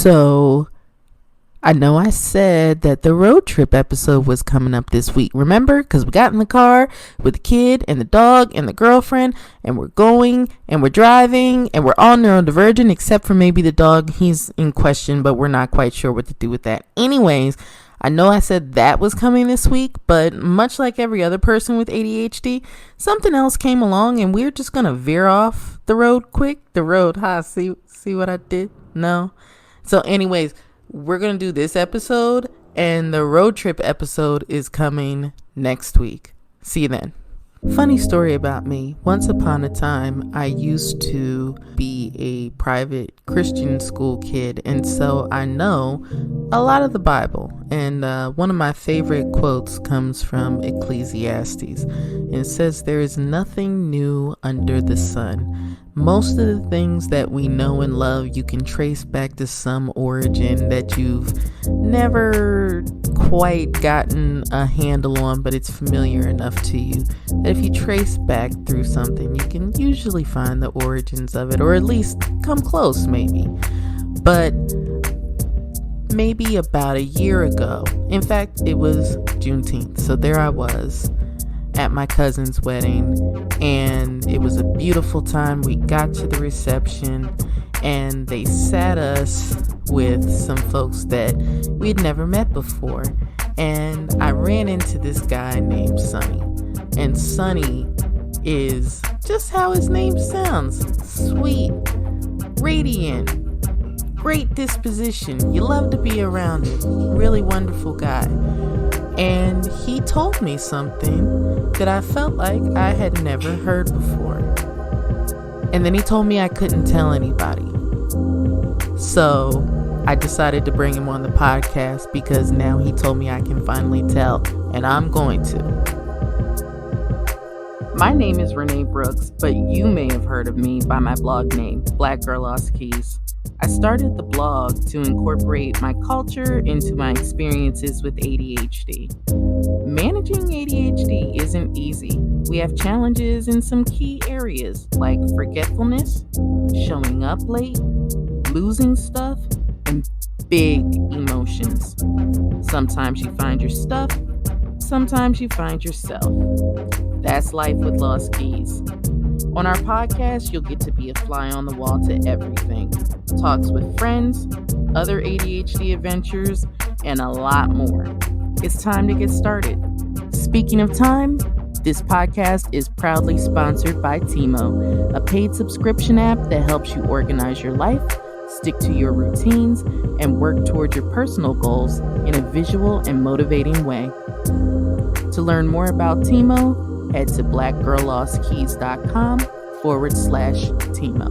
So I know I said that the road trip episode was coming up this week. Remember? Because we got in the car with the kid and the dog and the girlfriend, and we're going and we're driving and we're all neurodivergent except for maybe the dog. He's in question, but we're not quite sure what to do with that. Anyways, I know I said that was coming this week, but much like every other person with ADHD, something else came along and we're just going to veer off the road quick. The road, see what I did? No. So anyways, we're going to do this episode, and the road trip episode is coming next week. See you then. Funny story about me. Once upon a time, I used to be a private Christian school kid, and so I know a lot of the Bible. And one of my favorite quotes comes from Ecclesiastes. And it says, "There is nothing new under the sun." Most of the things that we know and love, you can trace back to some origin that you've never quite gotten a handle on, but it's familiar enough to you that if you trace back through something, you can usually find the origins of it, or at least come close, maybe. But maybe about a year ago, in fact, it was Juneteenth, so there I was at my cousin's wedding, and it was a beautiful time. We got to the reception, and they sat us with some folks that we'd never met before, and I ran into this guy named Sunnie. And Sunnie is just how his name sounds: sweet, radiant, great disposition. You love to be around him. Really wonderful guy. And he told me something that I felt like I had never heard before. And then he told me I couldn't tell anybody. So I decided to bring him on the podcast because now he told me I can finally tell, and I'm going to. My name is Renee Brooks, but you may have heard of me by my blog name, Black Girl Lost Keys. I started the blog to incorporate my culture into my experiences with ADHD. Managing ADHD isn't easy. We have challenges in some key areas like forgetfulness, showing up late, losing stuff, and big emotions. Sometimes you find your stuff, sometimes you find yourself. That's life with lost keys. On our podcast, you'll get to be a fly on the wall to everything. Talks with friends, other ADHD adventures, and a lot more. It's time to get started. Speaking of time, this podcast is proudly sponsored by Thimo, a paid subscription app that helps you organize your life, stick to your routines, and work toward your personal goals in a visual and motivating way. To learn more about Thimo, head to blackgirllostkeys.com/Thimo.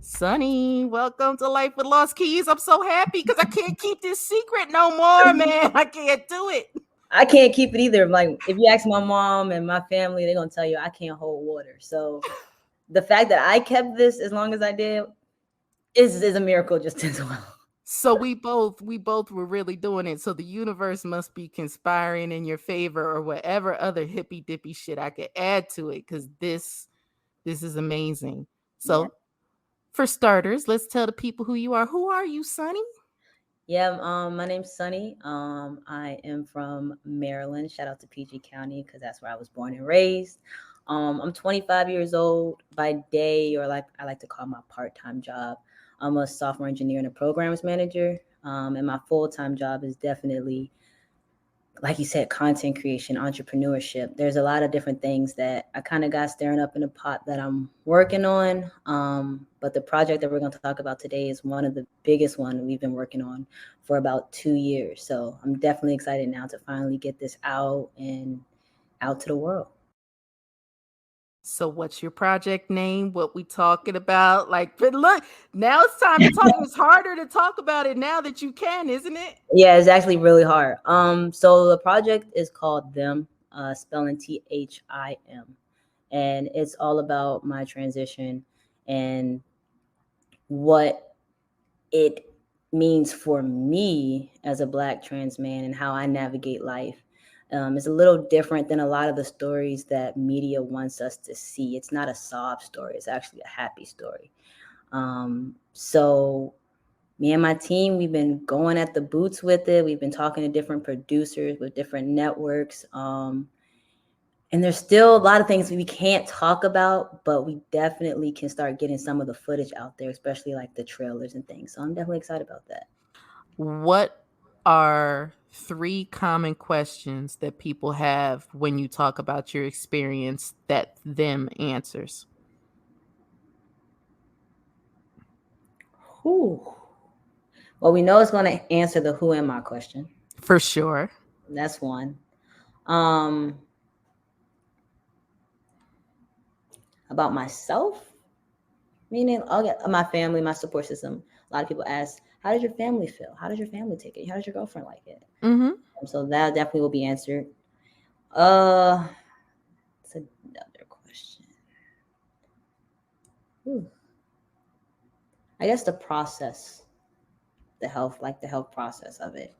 Sunnie, welcome to Life with Lost Keys. I'm so happy because I can't keep this secret no more, man. I can't do it. I can't keep it either. Like, if you ask my mom and my family, they're going to tell you I can't hold water. So the fact that I kept this as long as I did is a miracle just as well. So we both were really doing it. So the universe must be conspiring in your favor, or whatever other hippy dippy shit I could add to it, because this is amazing. So yeah. For starters, let's tell the people who you are. Who are you, Sunnie? Yeah, my name's Sunnie. I am from Maryland. Shout out to PG County because that's where I was born and raised. I'm 25 years old by day, or like I like to call my part-time job. I'm a software engineer and a programs manager. And my full-time job is definitely, like you said, content creation, entrepreneurship. There's a lot of different things that I kind of got stirring up in a pot that I'm working on. But the project that we're going to talk about today is one of the biggest one we've been working on for about 2 years. So I'm definitely excited now to finally get this out and out to the world. So what's your project name? What we talking about? Like, but look, now it's time to talk. It's harder to talk about it now that you can, isn't it? Yeah, it's actually really hard. So the project is called Thim, spelling Thim. And it's all about my transition and what it means for me as a Black trans man and how I navigate life. It's a little different than a lot of the stories that media wants us to see. It's not a sob story, it's actually a happy story. So me and my team, we've been going at the boots with it. We've been talking to different producers with different networks. And there's still a lot of things we can't talk about, but we definitely can start getting some of the footage out there, especially like the trailers and things. So I'm definitely excited about that. What are three common questions that people have when you talk about your experience that Thim answers? Whew. Well, we know it's going to answer the who am I question. For sure. That's one. Um, about myself, meaning I'll get my family, my support system. A lot of people ask, how did your family feel? How did your family take it? How did your girlfriend like it? Mm-hmm. So that definitely will be answered. Uh, it's another question. Ooh. I guess the process, the health process of it.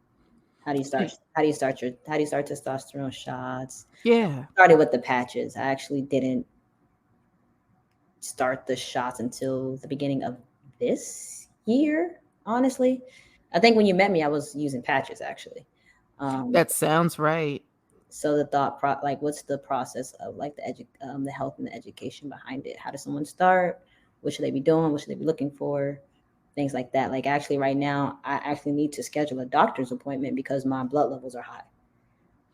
How do you start? How do you start testosterone shots? Yeah. Started with the patches. I actually didn't start the shots until the beginning of this year. Honestly, I think when you met me, I was using patches actually. Um, That sounds right. so like, what's the process of like the health and the education behind it? How does someone start? What should they be doing? What should they be looking for? Things like that. Like actually, right now, I actually need to schedule a doctor's appointment because my blood levels are high.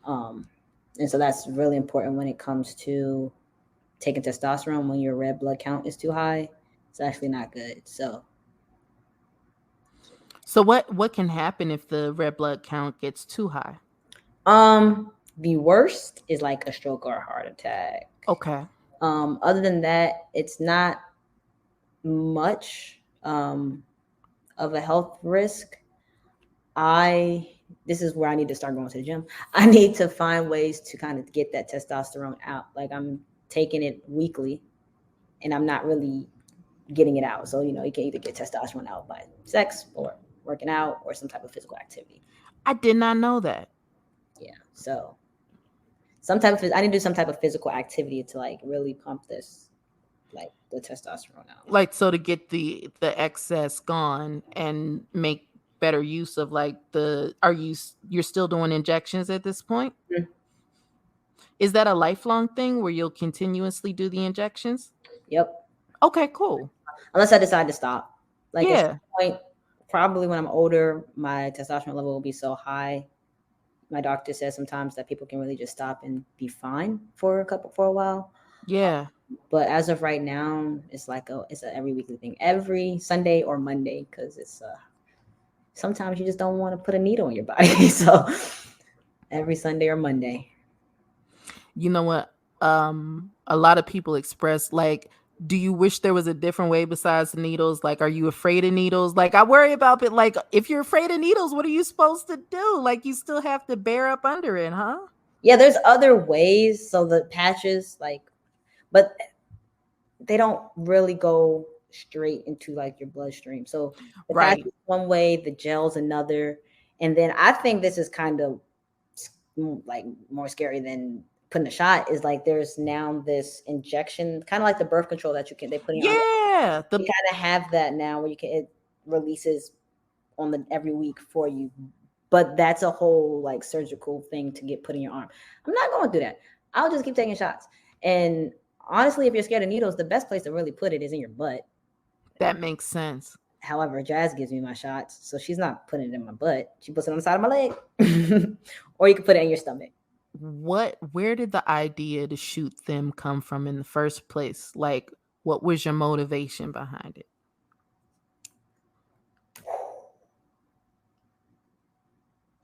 Um, and so that's really important when it comes to taking testosterone. When your red blood count is too high, it's actually not good. So, So what can happen if the red blood count gets too high? the worst is like a stroke or a heart attack. Okay. Other than that, it's not much of a health risk. I This is where I need to start going to the gym. I need to find ways to kind of get that testosterone out. Like I'm taking it weekly and I'm not really getting it out. So, you can either get testosterone out by sex or working out or some type of physical activity. I did not know that. Yeah. So I need to do some type of physical activity to like really pump this, like the testosterone out. Like, so to get the excess gone and make better use of like you're still doing injections at this point? Mhm. Is that a lifelong thing where you'll continuously do the injections? Yep. Okay, cool. Unless I decide to stop. Like at some Yeah. point, probably when I'm older, my testosterone level will be so high. My doctor says sometimes that people can really just stop and be fine for a while. Yeah. But as of right now, it's a every weekly thing, every Sunday or Monday, because sometimes you just don't want to put a needle in your body. So every Sunday or Monday. You know what? A lot of people express like, do you wish there was a different way besides the needles? Like, are you afraid of needles? Like, I worry about it. Like, if you're afraid of needles, what are you supposed to do? Like, you still have to bear up under it, huh? Yeah, there's other ways. So the patches, but they don't really go straight into like your bloodstream. So the patch Right. is one way, the gel's another. And then I think this is kind of like more scary than putting a shot is like there's now this injection, kind of like the birth control that they put in your arm. Yeah. You kind of have that now where it releases on the every week for you. But that's a whole like surgical thing to get put in your arm. I'm not going through that. I'll just keep taking shots. And honestly, if you're scared of needles, the best place to really put it is in your butt. That makes sense. However, Jazz gives me my shots, so she's not putting it in my butt. She puts it on the side of my leg, or you can put it in your stomach. Where did the idea to shoot them come from in the first place? Like, what was your motivation behind it?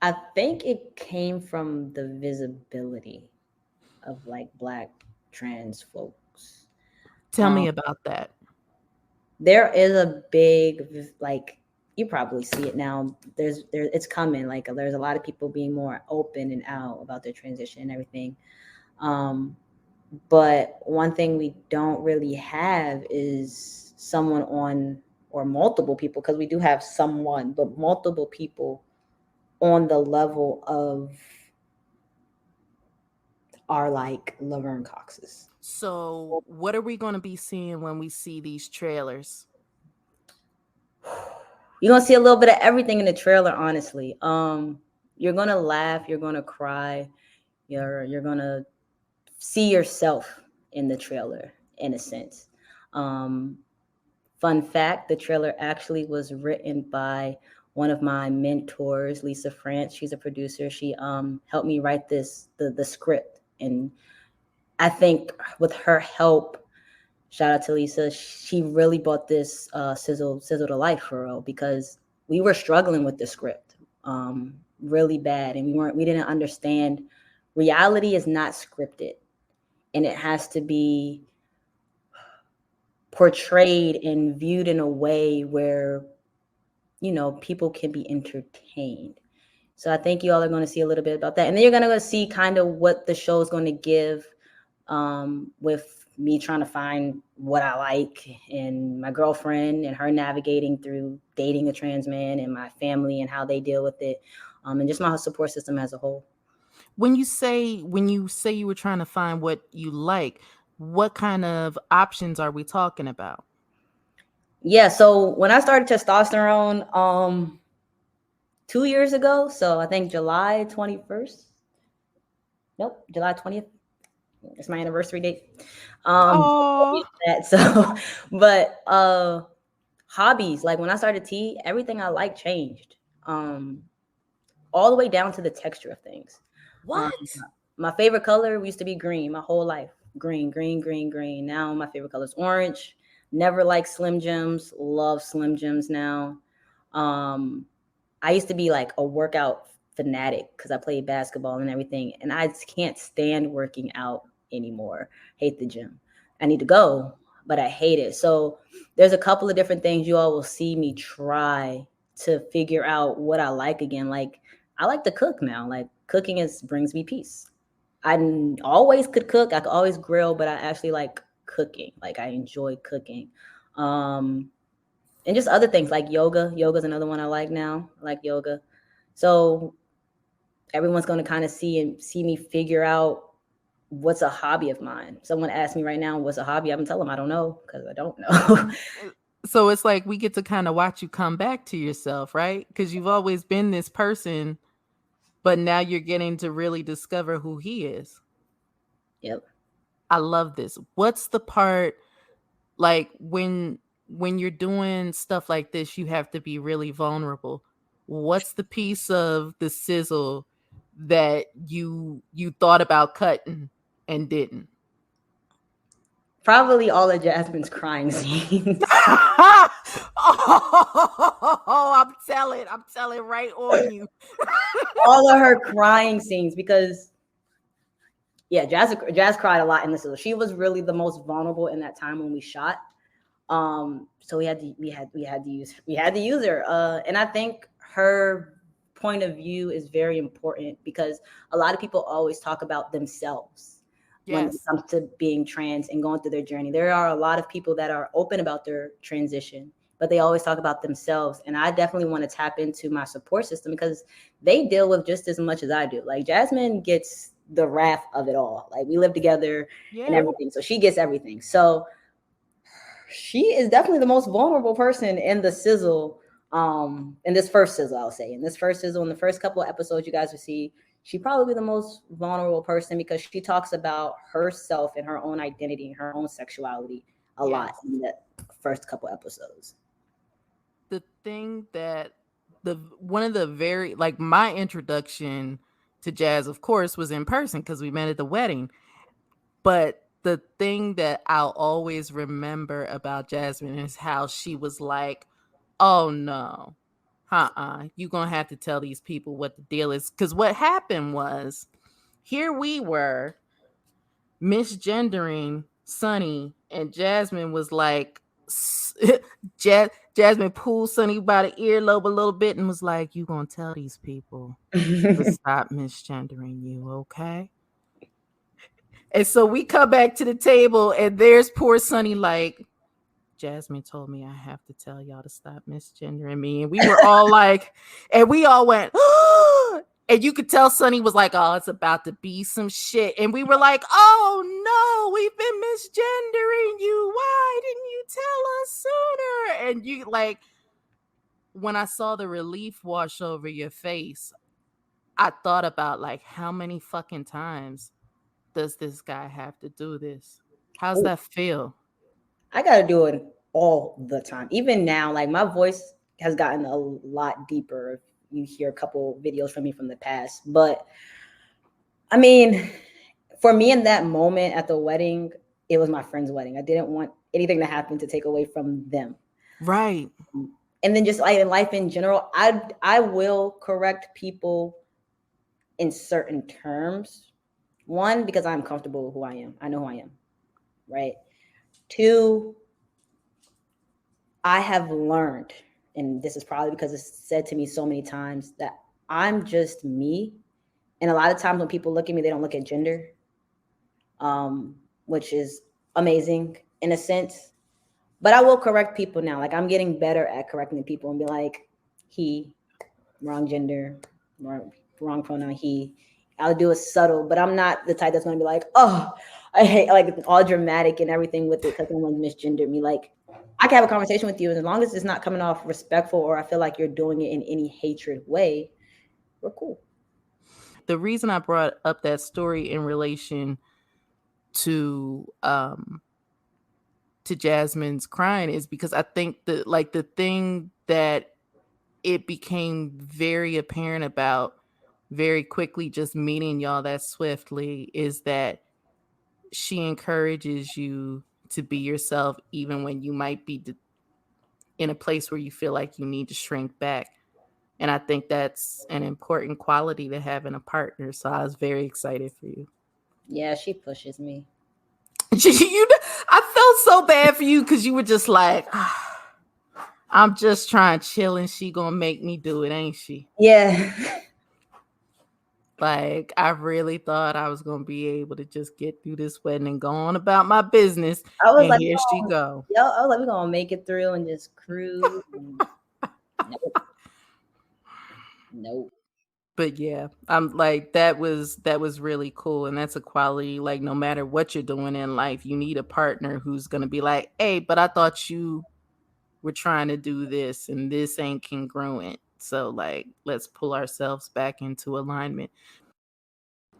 I think it came from the visibility of like Black trans folks. Tell Um, me about that. there is a big like you probably see it now. It's coming. Like there's a lot of people being more open and out about their transition and everything. Um, but one thing we don't really have is someone on or multiple people because we do have someone, but multiple people on the level of are like Laverne Cox's. So, what are we going to be seeing when we see these trailers? You're gonna see a little bit of everything in the trailer, honestly. You're gonna laugh, you're gonna cry, you're gonna see yourself in the trailer in a sense. Um, Fun fact: the trailer actually was written by one of my mentors, Lisa France. She's a producer. She helped me write the script, and I think with her help, shout out to Lisa, she really brought this sizzle to life for real, because we were struggling with the script really bad, and we didn't understand reality is not scripted, and it has to be portrayed and viewed in a way where people can be entertained. So I think you all are going to see a little bit about that, and then you're going to see kind of what the show is going to give, with me trying to find what I like, and my girlfriend and her navigating through dating a trans man, and my family and how they deal with it, and just my support system as a whole. When you say you were trying to find what you like, what kind of options are we talking about? Yeah, so when I started testosterone 2 years ago, so I think July 21st. Nope, July 20th. It's my anniversary date. Oh, So, but hobbies, like when I started tea, everything I like changed. All the way down to the texture of things. what? My favorite color used to be green my whole life. Green, green, green, green. Now my favorite color is orange. Never liked Slim Jims. Love Slim Jims now. Um, I used to be like a workout fanatic because I played basketball and everything, and I can't stand working out anymore. Hate the gym. I need to go, but I hate it. So there's a couple of different things you all will see me try to figure out what I like again. Like I like to cook now. Like cooking brings me peace. I always could cook. I could always grill, but I actually like cooking. Like I enjoy cooking. And just other things like yoga. Yoga's another one I like now. I like yoga. So everyone's going to kind of see me figure out what's a hobby of mine. Someone asked me right now, what's a hobby? I'm going to tell them I don't know, because I don't know. So it's like we get to kind of watch you come back to yourself, right? Because you've always been this person, but now you're getting to really discover who he is. Yep. I love this. What's the part, like when you're doing stuff like this, you have to be really vulnerable. What's the piece of the sizzle that you thought about cutting and didn't? Probably all of Jasmine's crying scenes. Oh, I'm telling right on you. All of her crying scenes, because yeah, Jazz cried a lot in this. She was really the most vulnerable in that time when we shot. So we had to use her. And I think her point of view is very important, because a lot of people always talk about themselves when it Yes. comes to being trans and going through their journey. There are a lot of people that are open about their transition, but they always talk about themselves. And I definitely want to tap into my support system, because they deal with just as much as I do. Like Jasmine gets the wrath of it all. Like we live together and Yeah. everything. So she gets everything. So she is definitely the most vulnerable person in the sizzle. In this first sizzle, I'll say. In this first sizzle, in the first couple of episodes you guys will see, she probably the most vulnerable person, because she talks about herself and her own identity and her own sexuality a lot in the first couple episodes. The thing that the one of the very, like, my introduction to Jazz, of course, was in person because we met at the wedding. But the thing that I'll always remember about Jasmine is how she was like, "Oh no, you gonna have to tell these people what the deal is." Because what happened was, here we were misgendering Sunnie, and Jasmine was like, Jasmine pulled Sunnie by the earlobe a little bit and was like, "You gonna tell these people to stop misgendering you, okay?" And so we come back to the table, and there's poor Sunnie like, "Jasmine told me I have to tell y'all to stop misgendering me." And we were all like, and we all went, And you could tell Sunnie was like, oh, it's about to be some shit. And we were like, oh no, we've been misgendering you. Why didn't you tell us sooner? And you like, when I saw the relief wash over your face, I thought about like, how many fucking times does this guy have to do this? How's that feel? I gotta do it all the time. Even now, like my voice has gotten a lot deeper. You hear a couple videos from me from the past, but I mean, for me in that moment at the wedding, it was my friend's wedding. I didn't want anything to happen to take away from them. Right. And then just like in life in general, I will correct people in certain terms. One, because I'm comfortable with who I am. I know who I am. Right. Two, I have learned, and this is probably because it's said to me so many times, that I'm just me. And a lot of times when people look at me, they don't look at gender, which is amazing in a sense. But I will correct people now. Like I'm getting better at correcting people and be like, he, wrong gender, wrong pronoun, he. I'll do it subtle, but I'm not the type that's going to be like, oh, I hate like all dramatic and everything with it because someone misgendered me. Like I can have a conversation with you, and as long as it's not coming off respectful or I feel like you're doing it in any hatred way, we're cool. The reason I brought up that story in relation to Jasmine's crying is because I think that like the thing that it became very apparent about very quickly just meeting y'all that swiftly is that she encourages you to be yourself even when you might be in a place where you feel like you need to shrink back. And I think that's an important quality to have in a partner. So I was very excited for you. Yeah, she pushes me. I felt so bad for you because you were just like, I'm just trying to chill and she gonna make me do it, ain't she? Yeah. Like, I really thought I was gonna be able to just get through this wedding and go on about my business. I was And like, here she go. yo, I was like, we're gonna make it through and just cruise. And nope. Nope. But yeah, I'm like that was really cool. And that's a quality, like no matter what you're doing in life, you need a partner who's gonna be like, hey, but I thought you were trying to do this and this ain't congruent. So like let's pull ourselves back into alignment.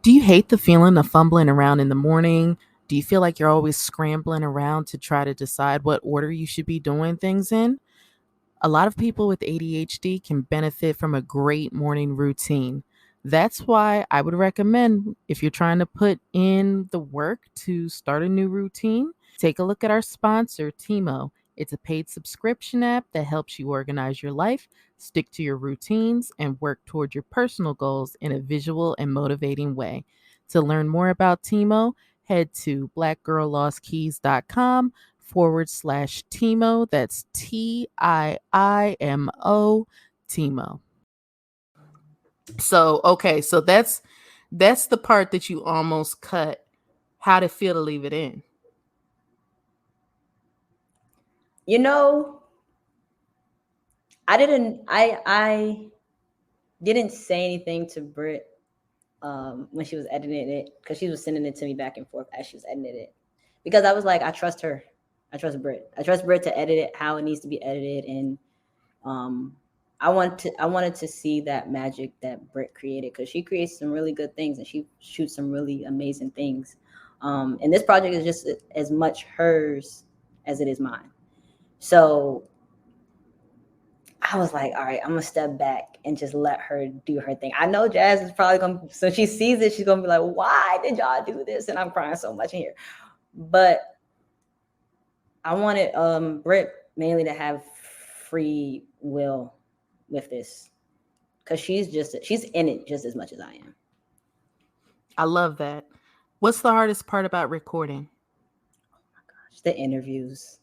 Do you hate the feeling of fumbling around in the morning? Do you feel like you're always scrambling around to try to decide what order you should be doing things in? A lot of people with ADHD can benefit from a great morning routine. That's why I would recommend, if you're trying to put in the work to start a new routine, take a look at our sponsor, Timo. It's a paid subscription app that helps you organize your life, stick to your routines, and work toward your personal goals in a visual and motivating way. To learn more about Timo, head to blackgirllostkeys.com/Timo. That's TIIMO, Timo. So okay, so that's the part that you almost cut. How'd it feel to leave it in? You know, I didn't say anything to Britt when she was editing it, because she was sending it to me back and forth as she was editing it, because I was like, I trust her. I trust Britt to edit it how it needs to be edited. And I wanted to see that magic that Britt created, because she creates some really good things and she shoots some really amazing things. And this project is just as much hers as it is mine. So I was like, all right, I'm gonna step back and just let her do her thing. I know Jazz is probably gonna, so she sees it, she's gonna be like, why did y'all do this? And I'm crying so much in here. But I wanted Britt mainly to have free will with this, because she's in it just as much as I am. I love that. What's the hardest part about recording? Oh my gosh, the interviews.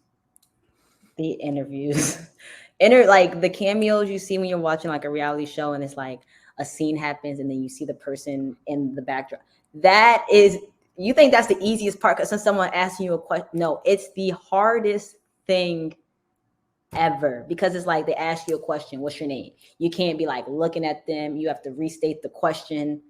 Like the cameos you see when you're watching like a reality show, and it's like a scene happens and then you see the person in the backdrop. That is, you think that's the easiest part because someone asking you a question. No, it's the hardest thing ever, because it's like they ask you a question, what's your name? You can't be like looking at them. You have to restate the question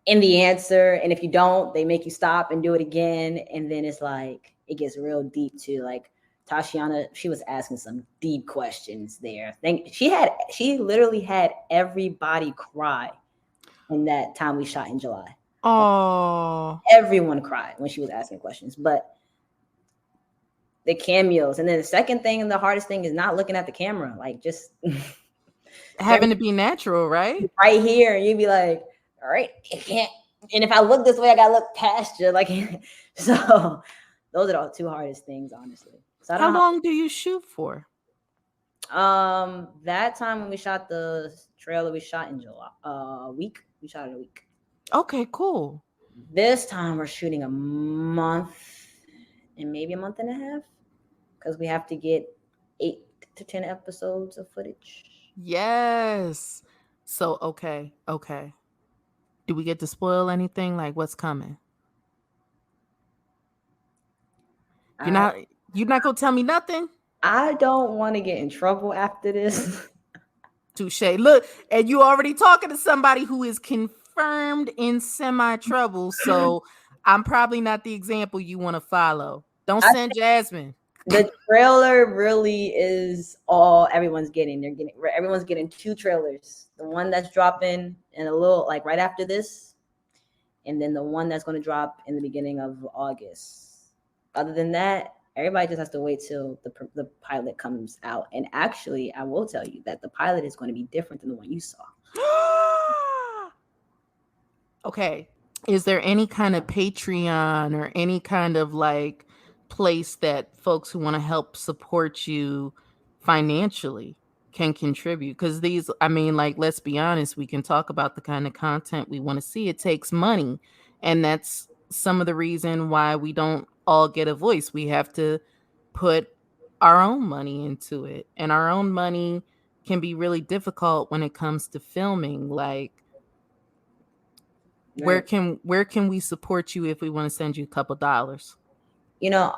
in the answer. And if you don't, they make you stop and do it again. And then it's like, it gets real deep too. Like Tashiana, she was asking some deep questions there. She literally had everybody cry in that time we shot in July. Oh, Everyone cried when she was asking questions. But the cameos, and then the second thing and the hardest thing is not looking at the camera, like just having to be natural, right? right here, and you'd be like, all right, you can't. And if I look this way, I gotta look past you. Like, so those are the two hardest things, honestly. So I How don't know long do you shoot for? that time when we shot the trailer, we shot in July. A week. We shot in a week. Okay, cool. This time we're shooting a month and maybe a month and a half, because we have to get 8 to 10 episodes of footage. Yes. So, okay. Do we get to spoil anything? Like what's coming? You're I not you're not gonna tell me nothing? I don't want to get in trouble after this. Touche. Look, and you already talking to somebody who is confirmed in semi trouble. So I'm probably not the example you want to follow. Don't I send Jasmine. The trailer really is all everyone's getting. Everyone's getting 2 trailers. The one that's dropping in a little, like right after this, and then the one that's going to drop in the beginning of August. Other than that, everybody just has to wait till the pilot comes out. And actually, I will tell you that the pilot is going to be different than the one you saw. Okay. Is there any kind of Patreon or any kind of like place that folks who want to help support you financially can contribute? Because these, I mean, like, let's be honest, we can talk about the kind of content we want to see. It takes money. And that's some of the reason why we don't all get a voice. We have to put our own money into it. And our own money can be really difficult when it comes to filming. Like, Right. where can we support you if we want to send you a couple dollars? You know,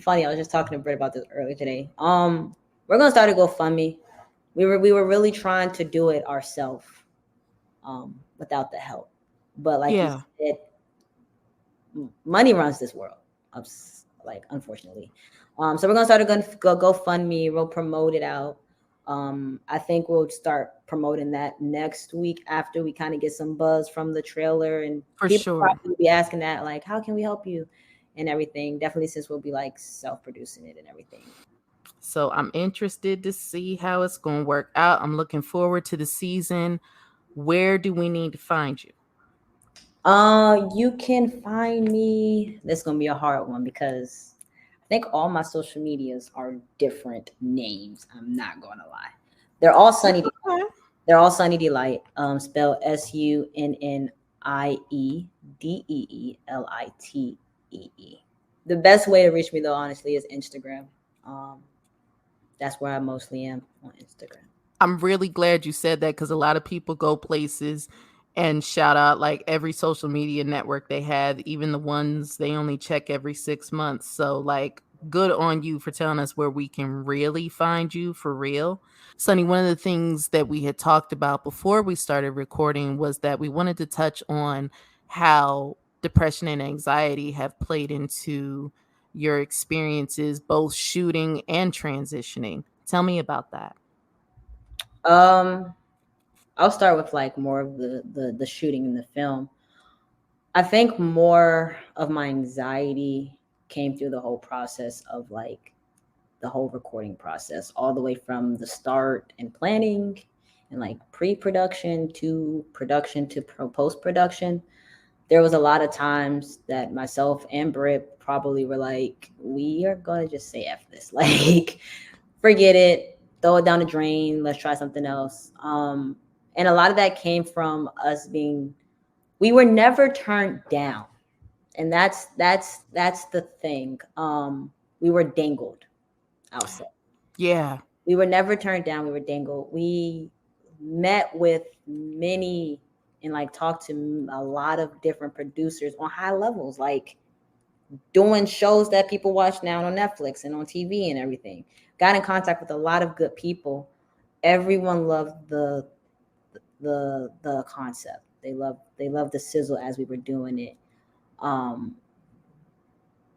funny. I was just talking to Britt about this earlier today. We're gonna start a GoFundMe. We were really trying to do it ourselves, without the help. But like you said, money runs this world. Like, unfortunately. So we're gonna start a GoFundMe. We'll promote it out. I think we'll start promoting that next week after we kind of get some buzz from the trailer, and For people sure. probably will be asking that, like, how can we help you and everything. Definitely, since we'll be like self-producing it and everything. So I'm interested to see how it's going to work out. I'm looking forward to the season. Where do we need to find you? You can find me. This is gonna be a hard one because I think all my social medias are different names. I'm not gonna lie. They're all Sunnie. Okay. They're all Sunnie Delight. Spelled SUNNIEDEELITEE. The best way to reach me, though, honestly, is Instagram. That's where I mostly am, on Instagram. I'm really glad you said that, because a lot of people go places and shout out like every social media network they have, even the ones they only check every 6 months. So, like, good on you for telling us where we can really find you for real. Sunnie, one of the things that we had talked about before we started recording was that we wanted to touch on how depression and anxiety have played into your experiences, both shooting and transitioning. Tell me about that. I'll start with like more of the shooting in the film. I think more of my anxiety came through the whole process of like the whole recording process, all the way from the start and planning and like pre-production to production to post-production. There was a lot of times that myself and Britt probably were like, we are gonna just say F this. Like, forget it, throw it down the drain, let's try something else. And a lot of that came from us we were never turned down. And that's the thing. We were dangled, I'll say. Yeah. We were never turned down. We were dangled. We met with many and like talked to a lot of different producers on high levels. Like, doing shows that people watch now on Netflix and on TV and everything. Got in contact with a lot of good people. Everyone loved the concept. They loved the sizzle as we were doing it. Um,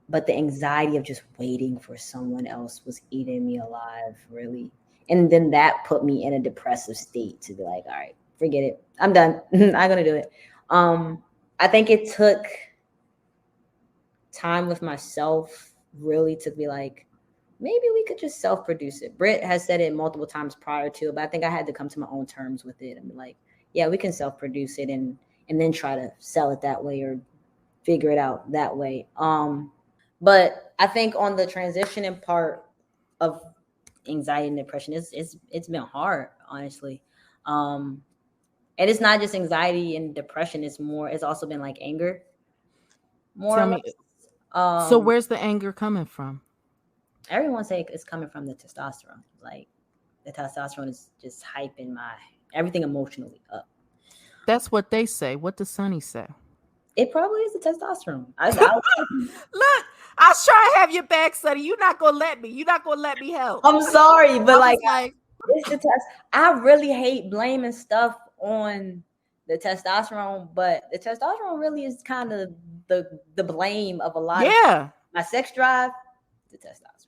but the anxiety of just waiting for someone else was eating me alive, really. And then that put me in a depressive state to be like, all right, forget it. I'm done. I'm gonna do it. I think it took time with myself really to be like, maybe we could just self-produce it. Britt has said it multiple times prior to it, but I think I had to come to my own terms with it and be like, yeah, we can self-produce it and then try to sell it that way or figure it out that way. But I think on the transitioning part of anxiety and depression, it's been hard, honestly. And it's not just anxiety and depression, it's also been like anger. More Tell or me. less. So where's the anger coming from? Everyone say it's coming from the testosterone. Like the testosterone is just hyping my everything emotionally up. That's what they say. What does Sunnie say? It probably is the testosterone. Look, I was trying to have your back, Sunnie. You're not gonna let me. You're not gonna let me help. I'm sorry, but like it's the test. I really hate blaming stuff on the testosterone, but the testosterone really is kind of the blame of a lot. Yeah. Of my sex drive, the testosterone.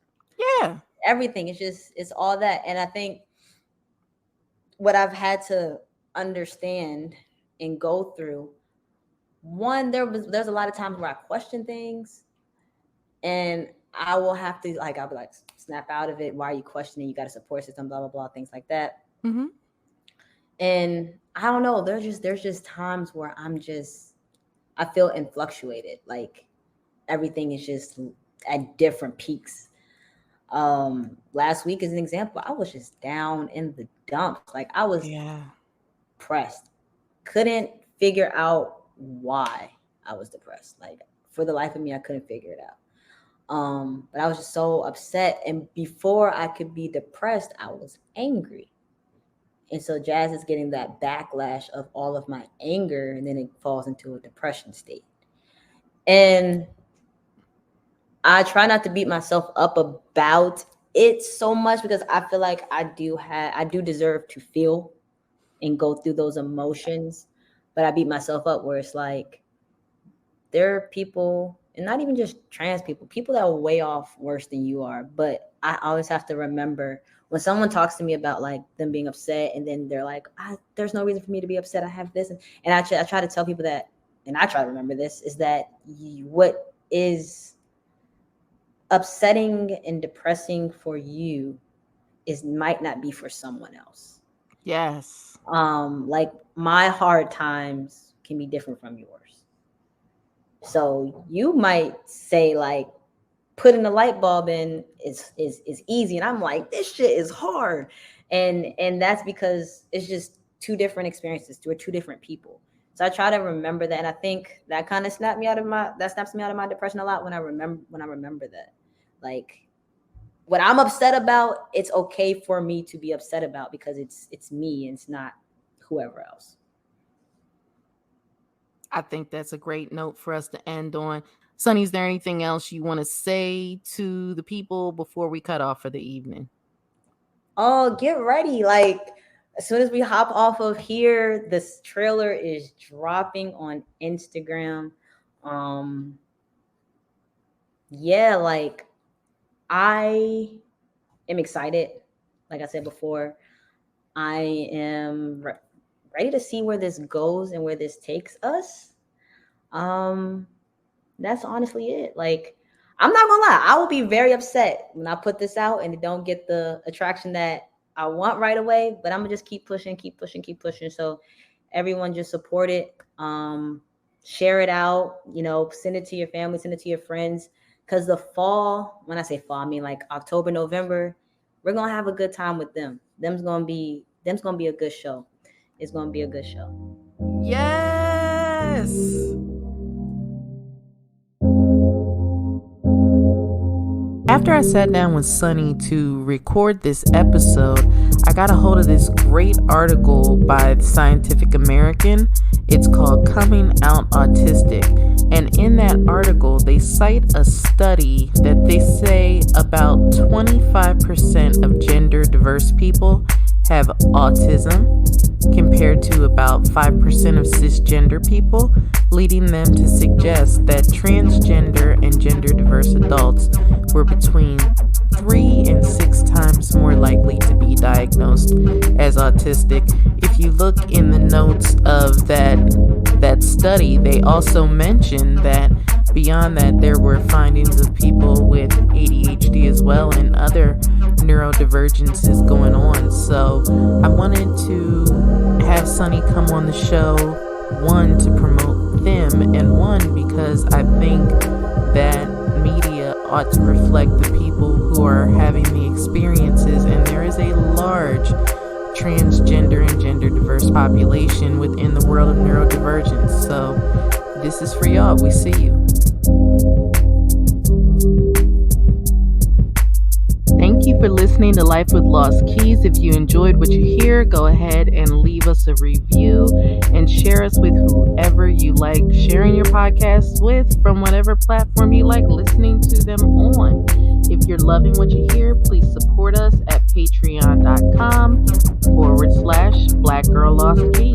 Yeah. Everything. It's all that. And I think what I've had to understand and go through, one, there's a lot of times where I question things and I will have to I'll be like, snap out of it. Why are you questioning? You got a support system, blah, blah, blah, things like that. Mm-hmm. And I don't know, there's just times where I feel influctuated. Like everything is just at different peaks. Last week as an example, I was just down in the dumps. Like I was depressed. Couldn't figure out why I was depressed. Like for the life of me, I couldn't figure it out. But I was just so upset. And before I could be depressed, I was angry. And so Jazz is getting that backlash of all of my anger, and then it falls into a depression state. And I try not to beat myself up about it so much because I feel like I do deserve to feel and go through those emotions. But I beat myself up where it's like there are people, and not even just trans people that are way off worse than you are. But I always have to remember when someone talks to me about like them being upset and then they're like, there's no reason for me to be upset. I have this. And I try to tell people that, and I try to remember this, is that what is upsetting and depressing for you might not be for someone else. Yes. Like my hard times can be different from yours. So you might say like putting the light bulb in is easy. And I'm like, this shit is hard. And that's because it's just two different experiences. We're two different people. So I try to remember that. And I think that kind of snaps me out of my depression a lot when I remember that. Like what I'm upset about, it's okay for me to be upset about because it's me and it's not whoever else. I think that's a great note for us to end on. Sunnie, is there anything else you want to say to the people before we cut off for the evening? Oh, get ready. Like as soon as we hop off of here, this trailer is dropping on Instagram. Yeah, like I am excited. Like I said before, I am ready to see where this goes and where this takes us. That's honestly it. Like, I'm not gonna lie, I will be very upset when I put this out and it don't get the attraction that I want right away, but I'm gonna just keep pushing. So everyone just support it. Share it out, send it to your family, send it to your friends. Because the fall, when I say fall, I mean like October, November, we're gonna have a good time with them. Them's gonna be a good show. It's gonna be a good show. Yes. After I sat down with Sunnie to record this episode, I got a hold of this great article by Scientific American. It's called Coming Out Autistic. And in that article, they cite a study that they say about 25% of gender diverse people have autism, compared to about 5% of cisgender people, leading them to suggest that transgender and gender diverse adults were between 3 and 6 times more likely to be diagnosed as autistic. If you look in the notes of that study, they also mentioned that beyond that, there were findings of people with ADHD as well and other neurodivergences going on. So I wanted to have Sunnie come on the show, one, to promote Thim, and one, because I think that media ought to reflect the people who are having the experiences, and there is a large transgender and gender diverse population within the world of neurodivergence. So this is for y'all. We see you. Thank you for listening to Life with Lost Keys. If you enjoyed what you hear, go ahead and leave us a review and share us with whoever you like sharing your podcasts with, from whatever platform you like listening to them on. If you're loving what you hear, please support us at patreon.com/Black Girl Lost Keys.